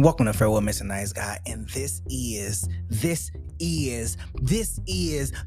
Welcome to Farewell Mr. Nice Guy, and this is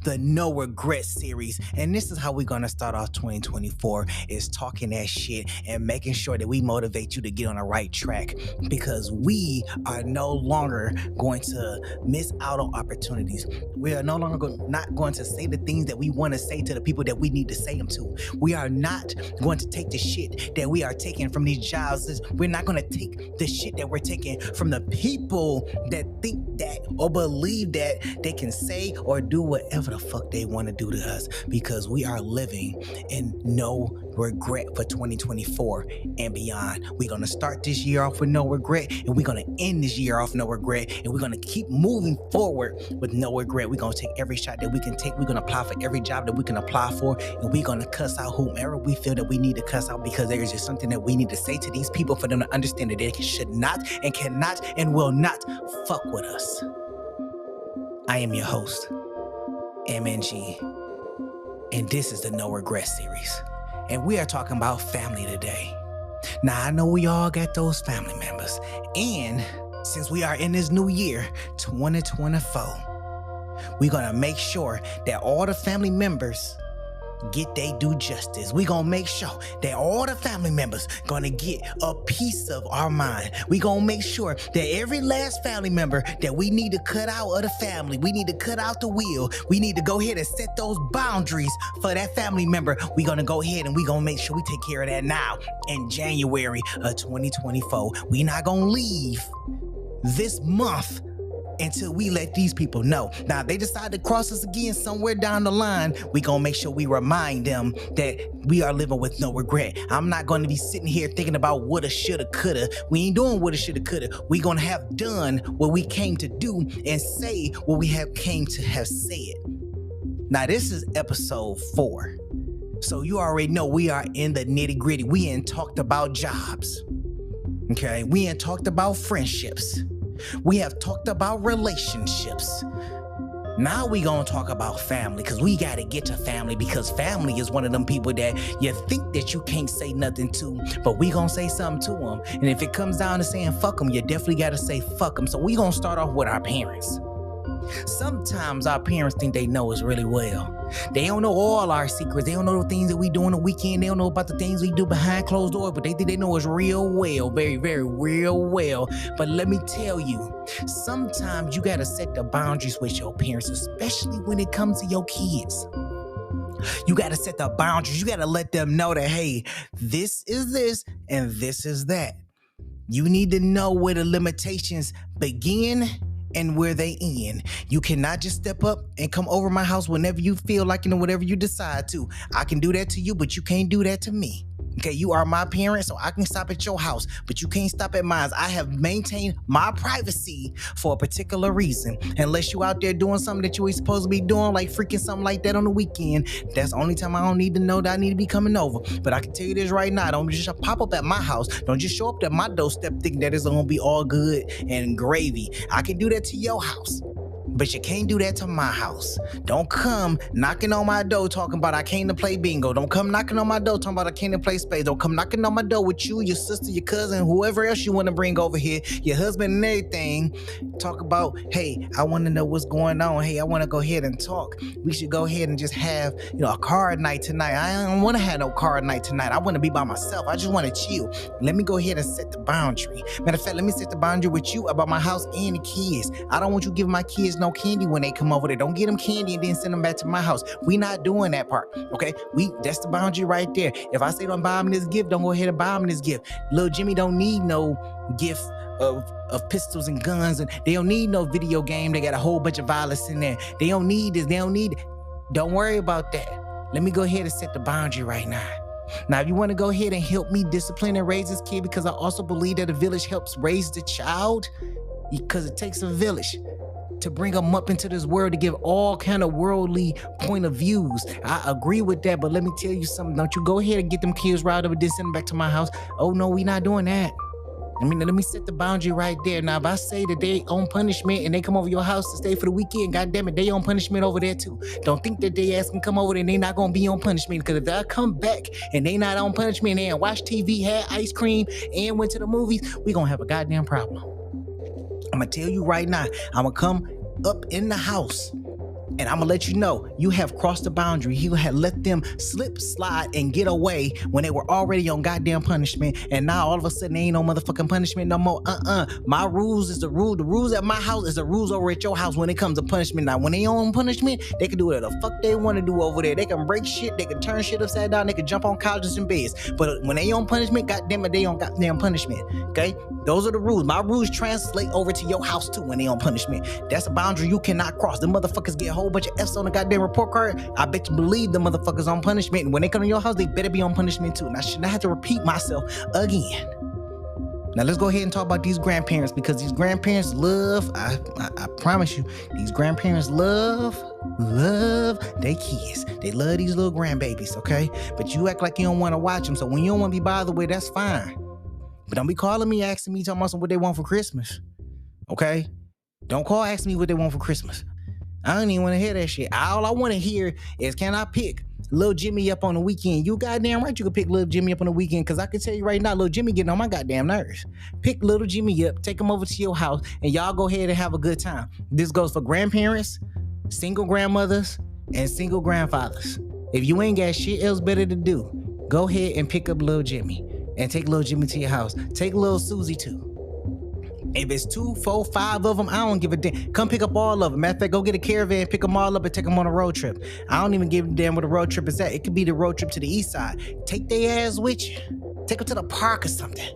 the No Regret series. And this is how we're gonna start off 2024, is talking that shit and making sure that we motivate you to get on the right track, because we are no longer going to miss out on opportunities. We are no longer not going to say the things that we want to say to the people that we need to say them to. We are not going to take the shit that we are taking from these jobs. We're not going to take the shit that we're taking from the people that think that or believe that they can say or do whatever the fuck they want to do to us, because we are living in no regret for 2024 and beyond. We're going to start this year off with no regret, and we're going to end this year off no regret, and we're going to keep moving forward with no regret. We're going to take every shot that we can take. We're going to apply for every job that we can apply for, and we're going to cuss out whomever we feel that we need to cuss out, because there is just something that we need to say to these people for them to understand that they should not and cannot and will not fuck with us. I am your host, MNG, and this is the No Regret series. And we are talking about family today. Now, I know we all got those family members, and since we are in this new year, 2024, we're gonna make sure that all the family members get they due justice. We're gonna make sure that all the family members gonna get a piece of our mind. We're gonna make sure that every last family member that we need to cut out of the family, we need to cut out the wheel, we need to go ahead and set those boundaries for that family member. We're gonna go ahead and we're gonna make sure we take care of that now in January of 2024. We're not gonna leave this month until we let these people know. Now, if they decide to cross us again somewhere down the line, we gonna make sure we remind them that we are living with no regret. I'm not gonna be sitting here thinking about woulda, shoulda, coulda. We ain't doing woulda, shoulda, coulda. We gonna have done what we came to do and say what we have came to have said. Now, this is episode 4. So you already know we are in the nitty gritty. We ain't talked about jobs. Okay, we ain't talked about friendships. We have talked about relationships. Now we gonna talk about family, because we gotta get to family, because family is one of them people that you think that you can't say nothing to, but we gonna say something to them. And if it comes down to saying fuck them, you definitely gotta say fuck them. So we gonna start off with our parents. Sometimes our parents think they know us really well. They don't know all our secrets. They don't know the things that we do on the weekend. They don't know about the things we do behind closed doors, but they think they know us real well, very, very real well. But let me tell you, sometimes you got to set the boundaries with your parents, especially when it comes to your kids. You got to set the boundaries. You got to let them know that, hey, this is this and this is that. You need to know where the limitations begin and where they end. You cannot just step up and come over my house whenever you feel like it and whatever you decide to. I can do that to you, but you can't do that to me. Okay, you are my parent, so I can stop at your house, but you can't stop at mine. I have maintained my privacy for a particular reason. Unless you out there doing something that you ain't supposed to be doing, like freaking something like that on the weekend, that's the only time I don't need to know that I need to be coming over. But I can tell you this right now, don't just pop up at my house. Don't just show up at my doorstep thinking that it's gonna be all good and gravy. I can do that to your house, but you can't do that to my house. Don't come knocking on my door talking about I came to play bingo. Don't come knocking on my door talking about I came to play spades. Don't come knocking on my door with you, your sister, your cousin, whoever else you want to bring over here, your husband and everything. Talk about, hey, I want to know what's going on. Hey, I want to go ahead and talk. We should go ahead and just have, a card night tonight. I don't want to have no card night tonight. I want to be by myself. I just want to chill. Let me go ahead and set the boundary. Matter of fact, let me set the boundary with you about my house and the kids. I don't want you giving my kids no candy when they come over there. Don't get them candy and then send them back to my house. We not doing that part, okay? That's the boundary right there. If I say don't buy them this gift, don't go ahead and buy them this gift. Little Jimmy don't need no gift of pistols and guns, and they don't need no video game. They got a whole bunch of violence in there. They don't need this. They don't need it. Don't worry about that. Let me go ahead and set the boundary right now. Now, if you want to go ahead and help me discipline and raise this kid, because I also believe that a village helps raise the child, because it takes a village to bring them up into this world, to give all kind of worldly point of views. I agree with that, but let me tell you something. Don't you go ahead and get them kids riled up and then send them back to my house. Oh no, we not doing that. Let me set the boundary right there. Now, if I say that they on punishment and they come over your house to stay for the weekend, goddamn it, they on punishment over there too. Don't think that they ass can come over and they not gonna be on punishment, because if I come back and they not on punishment and watch TV, had ice cream, and went to the movies, we gonna have a goddamn problem. I'm gonna tell you right now, I'm gonna come up in the house and I'm gonna let you know you have crossed the boundary. You had let them slip, slide, and get away when they were already on goddamn punishment. And now all of a sudden they ain't no motherfucking punishment no more. My rules is the rule. The rules at my house is the rules over at your house when it comes to punishment. Now when they on punishment, they can do whatever the fuck they want to do over there. They can break shit. They can turn shit upside down. They can jump on couches and beds. But when they on punishment, goddamn it, they on goddamn punishment. Okay, those are the rules. My rules translate over to your house too when they on punishment. That's a boundary you cannot cross. The motherfuckers get a whole bunch of F's on the goddamn report card. I bet you believe the motherfuckers on punishment. And when they come to your house, they better be on punishment too. And I should not have to repeat myself again. Now let's go ahead and talk about these grandparents, because these grandparents love, I promise you, these grandparents love their kids. They love these little grandbabies, okay? But you act like you don't want to watch them. So when you don't want to be bothered with, that's fine. But don't be calling me, asking me, talking about what they want for Christmas, okay? Don't call asking me what they want for Christmas. I don't even want to hear that shit. All I want to hear is, can I pick Lil Jimmy up on the weekend? You goddamn right you can pick Lil Jimmy up on the weekend, because I can tell you right now, Lil Jimmy getting on my goddamn nerves. Pick Lil Jimmy up, take him over to your house, and y'all go ahead and have a good time. This goes for grandparents, single grandmothers, and single grandfathers. If you ain't got shit else better to do, go ahead and pick up Lil Jimmy and take Lil Jimmy to your house. Take Lil Susie too. If it's 2, 4, 5 of them, I don't give a damn. Come pick up all of them. Matter of fact, go get a caravan, pick them all up, and take them on a road trip. I don't even give a damn where the road trip is at. It could be the road trip to the east side. Take their ass with you. Take them to the park or something.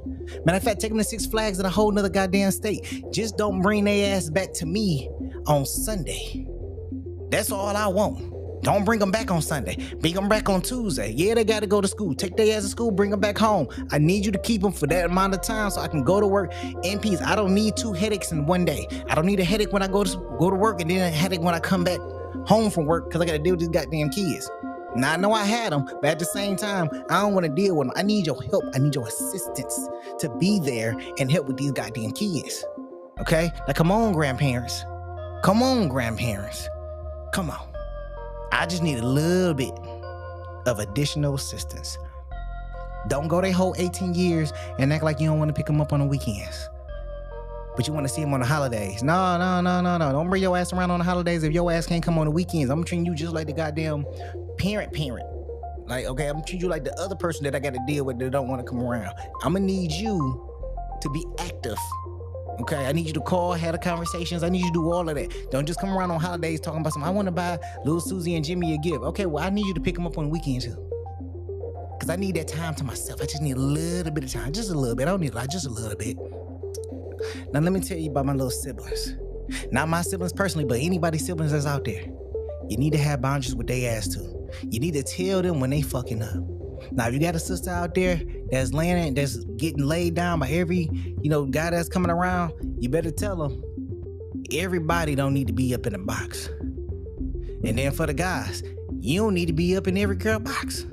Matter of fact, take them to Six Flags in a whole nother goddamn state. Just don't bring their ass back to me on Sunday. That's all I want. Don't bring them back on Sunday. Bring them back on Tuesday. Yeah, they got to go to school. Take their ass to school, bring them back home. I need you to keep them for that amount of time so I can go to work in peace. I don't need 2 headaches in one day. I don't need a headache when I go to work and then a headache when I come back home from work because I got to deal with these goddamn kids. Now, I know I had them, but at the same time, I don't want to deal with them. I need your help. I need your assistance to be there and help with these goddamn kids. Okay? Now, come on, grandparents. Come on, grandparents. Come on. I just need a little bit of additional assistance. Don't go their whole 18 years and act like you don't want to pick them up on the weekends. But you want to see them on the holidays. No. Don't bring your ass around on the holidays if your ass can't come on the weekends. I'm treating you just like the goddamn parent. Like, okay, I'm treating you like the other person that I got to deal with that don't want to come around. I'm going to need you to be active. Okay, I need you to call, have the conversations. I need you to do all of that. Don't just come around on holidays talking about something. I want to buy little Susie and Jimmy a gift. Okay, well, I need you to pick them up on the weekend too. Because I need that time to myself. I just need a little bit of time. Just a little bit. I don't need a lot, just a little bit. Now, let me tell you about my little siblings. Not my siblings personally, but anybody's siblings that's out there. You need to have boundaries with their ass too. You need to tell them when they fucking up. Now, if you got a sister out there that's getting laid down by every, guy that's coming around, you better tell them everybody don't need to be up in the box. And then for the guys, you don't need to be up in every girl box,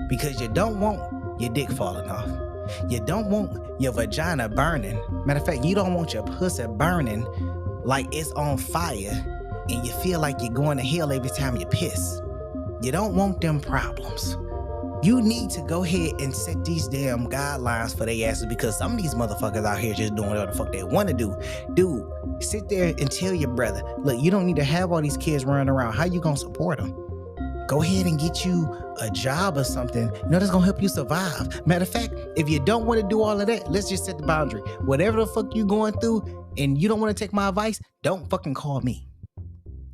because you don't want your dick falling off. You don't want your vagina burning. Matter of fact, you don't want your pussy burning like it's on fire and you feel like you're going to hell every time you piss. You don't want them problems. You need to go ahead and set these damn guidelines for their asses, because some of these motherfuckers out here just doing whatever the fuck they want to do. Dude, sit there and tell your brother, look, you don't need to have all these kids running around. How you gonna support them? Go ahead and get you a job or something, that's gonna help you survive. Matter of fact, if you don't want to do all of that, let's just set the boundary. Whatever the fuck you going through and you don't want to take my advice, don't fucking call me.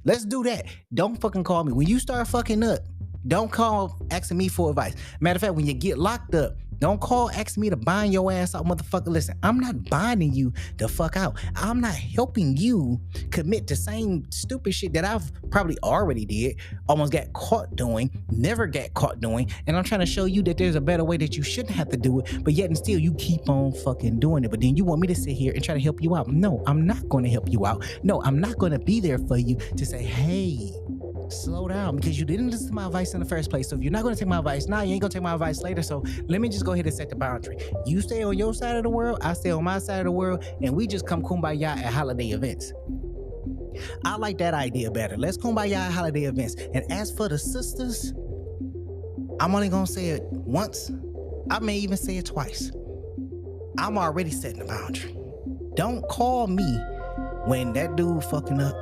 Let's do that. Don't fucking call me. When you start fucking up, don't call asking me for advice. Matter of fact, when you get locked up, don't call asking me to bind your ass out, motherfucker. Listen, I'm not binding you the fuck out. I'm not helping you commit the same stupid shit that I've probably already did, almost got caught doing, never got caught doing, and I'm trying to show you that there's a better way that you shouldn't have to do it, but yet and still you keep on fucking doing it. But then you want me to sit here and try to help you out. No, I'm not going to help you out. No, I'm not going to be there for you to say, hey, slow down, because you didn't listen to my advice in the first place. So if you're not going to take my advice now, you ain't going to take my advice later. So let me just go ahead and set the boundary. You stay on your side of the world, I stay on my side of the world, and we just come kumbaya at holiday events. I like that idea better. Let's kumbaya at holiday events. And as for the sisters, I'm only going to say it once. I may even say it twice. I'm already setting the boundary. Don't call me when that dude fucking up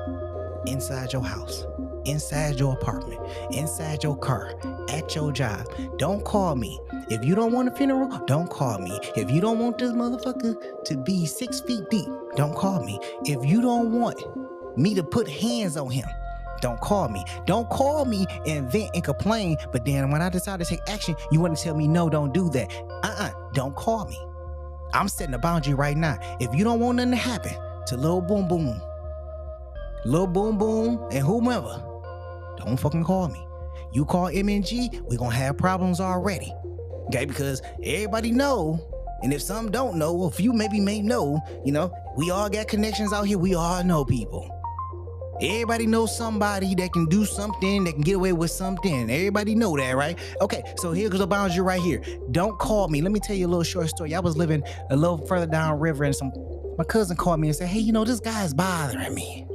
inside your house, inside your apartment, inside your car, at your job. Don't call me. If you don't want a funeral, don't call me. If you don't want this motherfucker to be 6 feet deep, don't call me. If you don't want me to put hands on him, don't call me. Don't call me and vent and complain, but then when I decide to take action, you want to tell me, no, don't do that. Don't call me. I'm setting a boundary right now. If you don't want nothing to happen to Lil Boom Boom, and whomever, don't fucking call me. You call MNG, we're gonna have problems already. Okay, because everybody know, and if some don't know, a few maybe may know, we all got connections out here. We all know people. Everybody knows somebody that can do something, that can get away with something. Everybody know that, right? Okay, so here goes a boundary right here. Don't call me. Let me tell you a little short story. I was living a little further down river, and my cousin called me and said, hey, this guy's bothering me.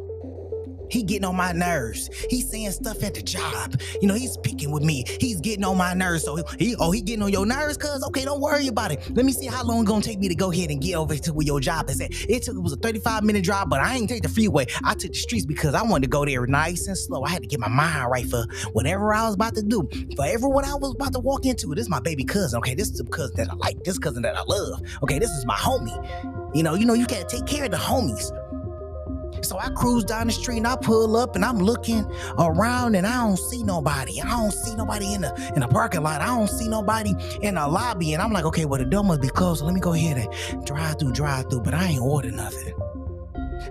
He getting on my nerves. He's saying stuff at the job. He's picking with me. He's getting on my nerves. So he getting on your nerves, cuz? Okay, don't worry about it. Let me see how long it's gonna take me to go ahead and get over to where your job is at. It was a 35-minute drive, but I ain't take the freeway. I took the streets because I wanted to go there nice and slow. I had to get my mind right for whatever I was about to do. For everyone I was about to walk into. This is my baby cousin. Okay, this is the cousin that I like. This cousin that I love. Okay, this is my homie. You gotta take care of the homies. So I cruise down the street and I pull up and I'm looking around and I don't see nobody. I don't see nobody in the parking lot. I don't see nobody in the lobby. And I'm like, okay, well, the door must be closed. So let me go ahead and drive through, but I ain't ordered nothing.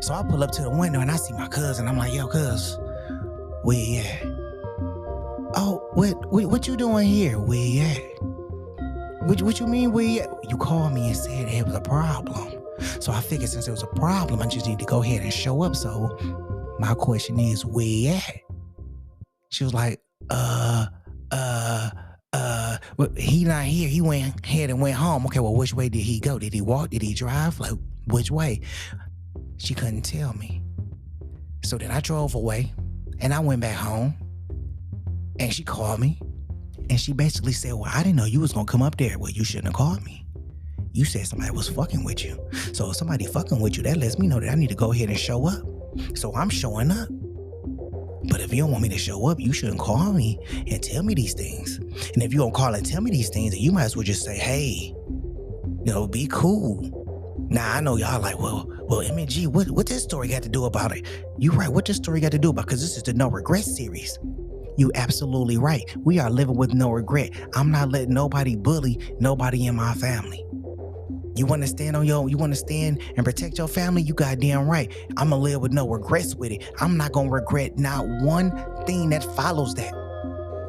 So I pull up to the window and I see my cousin. I'm like, yo, cuz, where you at? Oh, what you doing here? Where you at? What you mean, where you at? You called me and said there was a problem. So I figured since there was a problem, I just need to go ahead and show up. So my question is, where you at? She was like, well, he not here. He went ahead and went home. Okay, well, which way did he go? Did he walk? Did he drive? Like, which way? She couldn't tell me. So then I drove away and I went back home and she called me and she basically said, well, I didn't know you was going to come up there. Well, you shouldn't have called me. You said somebody was fucking with you. So if somebody fucking with you, that lets me know that I need to go ahead and show up. So I'm showing up. But if you don't want me to show up, you shouldn't call me and tell me these things. And if you don't call and tell me these things, then you might as well just say, hey, be cool. Now, I know y'all like, well, MNG, what this story got to do about it? You right, what this story got to do about it? Because this is the No Regret series. You absolutely right. We are living with no regret. I'm not letting nobody bully nobody in my family. You want to stand and protect your family? You goddamn right. I'm going to live with no regrets with it. I'm not going to regret not one thing that follows that.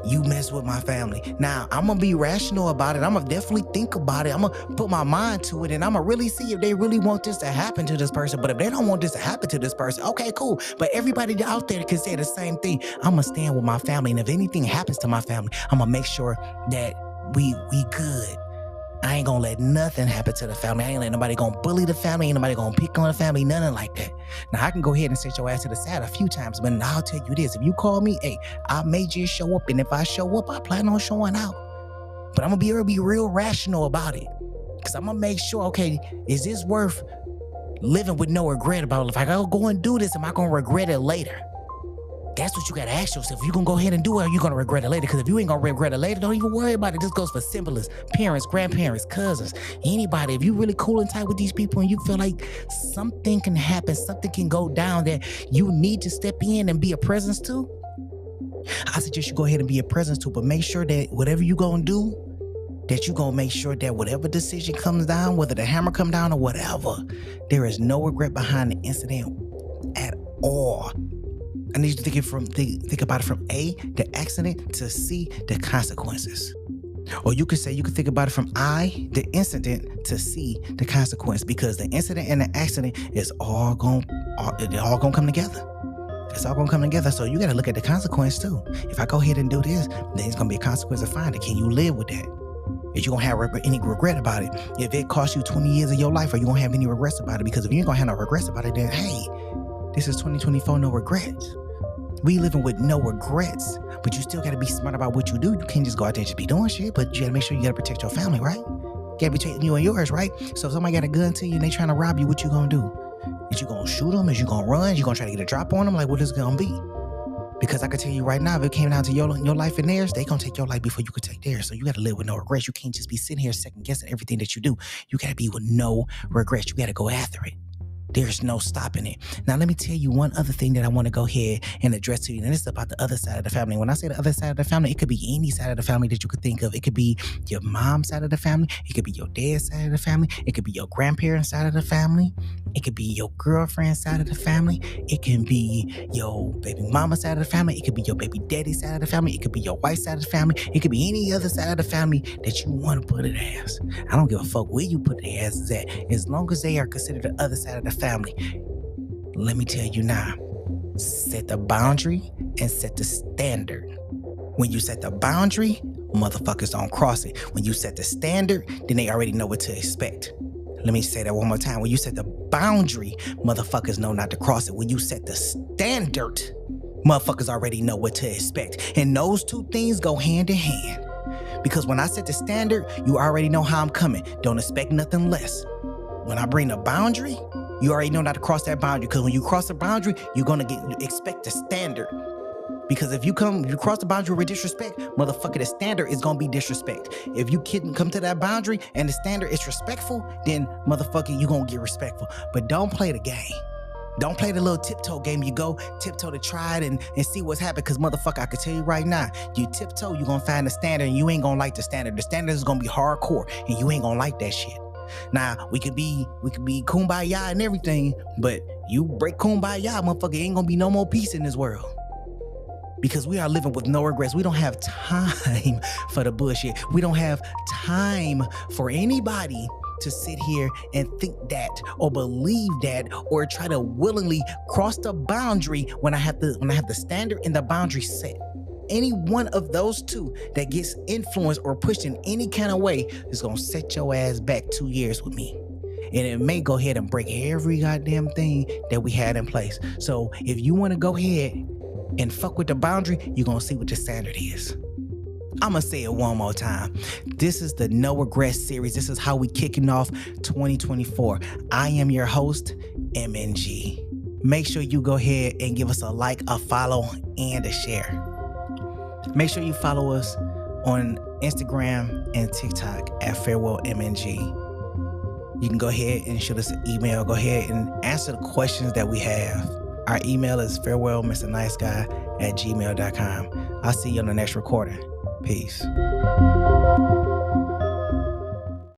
You mess with my family. Now, I'm going to be rational about it. I'm going to definitely think about it. I'm going to put my mind to it and I'm going to really see if they really want this to happen to this person. But if they don't want this to happen to this person, okay, cool. But everybody out there can say the same thing. I'm going to stand with my family. And if anything happens to my family, I'm going to make sure that we good. I ain't gonna let nothing happen to the family. I ain't let nobody gonna bully the family. Ain't nobody gonna pick on the family. Nothing like that. Now, I can go ahead and set your ass to the side a few times, but I'll tell you this. If you call me, hey, I may just show up. And if I show up, I plan on showing out. But I'm gonna be real rational about it. Because I'm gonna make sure, okay, is this worth living with no regret about it? If I go and do this, am I gonna regret it later? That's what you gotta ask yourself. If you gonna go ahead and do it, or you gonna regret it later? Because if you ain't gonna regret it later, don't even worry about it. This goes for simplest parents, grandparents, cousins, anybody. If you really cool and tight with these people and you feel like something can happen, something can go down that you need to step in and be a presence to, I suggest you go ahead and be a presence to, but make sure that whatever you gonna do, that you gonna make sure that whatever decision comes down, whether the hammer come down or whatever, there is no regret behind the incident at all. I need you to think about it from A, the accident, to C, the consequences. Or you could think about it from I, the incident, to C, the consequence, because the incident and the accident is all gonna come together. It's all gonna come together. So you gotta look at the consequence too. If I go ahead and do this, then it's gonna be a consequence of finding. Can you live with that? If you gonna have any regret about it, if it cost you 20 years of your life, are you gonna have any regrets about it? Because if you ain't gonna have no regrets about it, then hey, this is 2024, no regrets. We living with no regrets, but you still gotta be smart about what you do. You can't just go out there and just be doing shit, but you gotta make sure you gotta protect your family, right? Got between you and yours, right? So if somebody got a gun to you and they trying to rob you, what you gonna do? Is you gonna shoot them? Is you gonna run? Is you gonna try to get a drop on them? Like, what is it gonna be? Because I can tell you right now, if it came down to your life and theirs, they gonna take your life before you could take theirs. So you gotta live with no regrets. You can't just be sitting here second guessing everything that you do. You gotta be with no regrets. You gotta go after it. There's no stopping it. Now, let me tell you one other thing that I want to go ahead and address to you. And it's about the other side of the family. When I say the other side of the family, it could be any side of the family that you could think of. It could be your mom's side of the family. It could be your dad's side of the family. It could be your grandparents' side of the family. It could be your girlfriend's side of the family. It can be your baby mama's side of the family. It could be your baby daddy's side of the family. It could be your wife's side of the family. It could be any other side of the family that you want to put it as. I don't give a fuck where you put it as at. As long as they are considered the other side of the family. Let me tell you now, set the boundary and set the standard. When you set the boundary, motherfuckers don't cross it. When you set the standard, then they already know what to expect. Let me say that one more time. When you set the boundary, motherfuckers know not to cross it. When you set the standard, motherfuckers already know what to expect. And those two things go hand in hand. Because when I set the standard, you already know how I'm coming. Don't expect nothing less. When I bring the boundary, you already know not to cross that boundary. Because when you cross the boundary, you're gonna expect the standard. Because if you cross the boundary with disrespect, motherfucker, the standard is gonna be disrespect. If you come to that boundary and the standard is respectful, then motherfucker, you gonna get respectful. But don't play the game. Don't play the little tiptoe game. You go tiptoe to try it and see what's happening. Because motherfucker, I can tell you right now, you tiptoe, you're gonna find the standard and you ain't gonna like the standard. The standard is gonna be hardcore and you ain't gonna like that shit. Now, we could be kumbaya and everything, but you break kumbaya, motherfucker, ain't gonna be no more peace in this world. Because we are living with no regrets. We don't have time for the bullshit. We don't have time for anybody to sit here and think that or believe that or try to willingly cross the boundary when I have the standard and the boundary set. Any one of those two that gets influenced or pushed in any kind of way is gonna set your ass back 2 years with me. And it may go ahead and break every goddamn thing that we had in place. So if you wanna go ahead and fuck with the boundary, you're gonna see what the standard is. I'm gonna say it one more time. This is the No Regrets series. This is how we kicking off 2024. I am your host, MNG. Make sure you go ahead and give us a like, a follow, and a share. Make sure you follow us on Instagram and TikTok at FarewellMNG. You can go ahead and shoot us an email. Go ahead and answer the questions that we have. Our email is farewellmrniceguy@gmail.com. I'll see you on the next recording. Peace.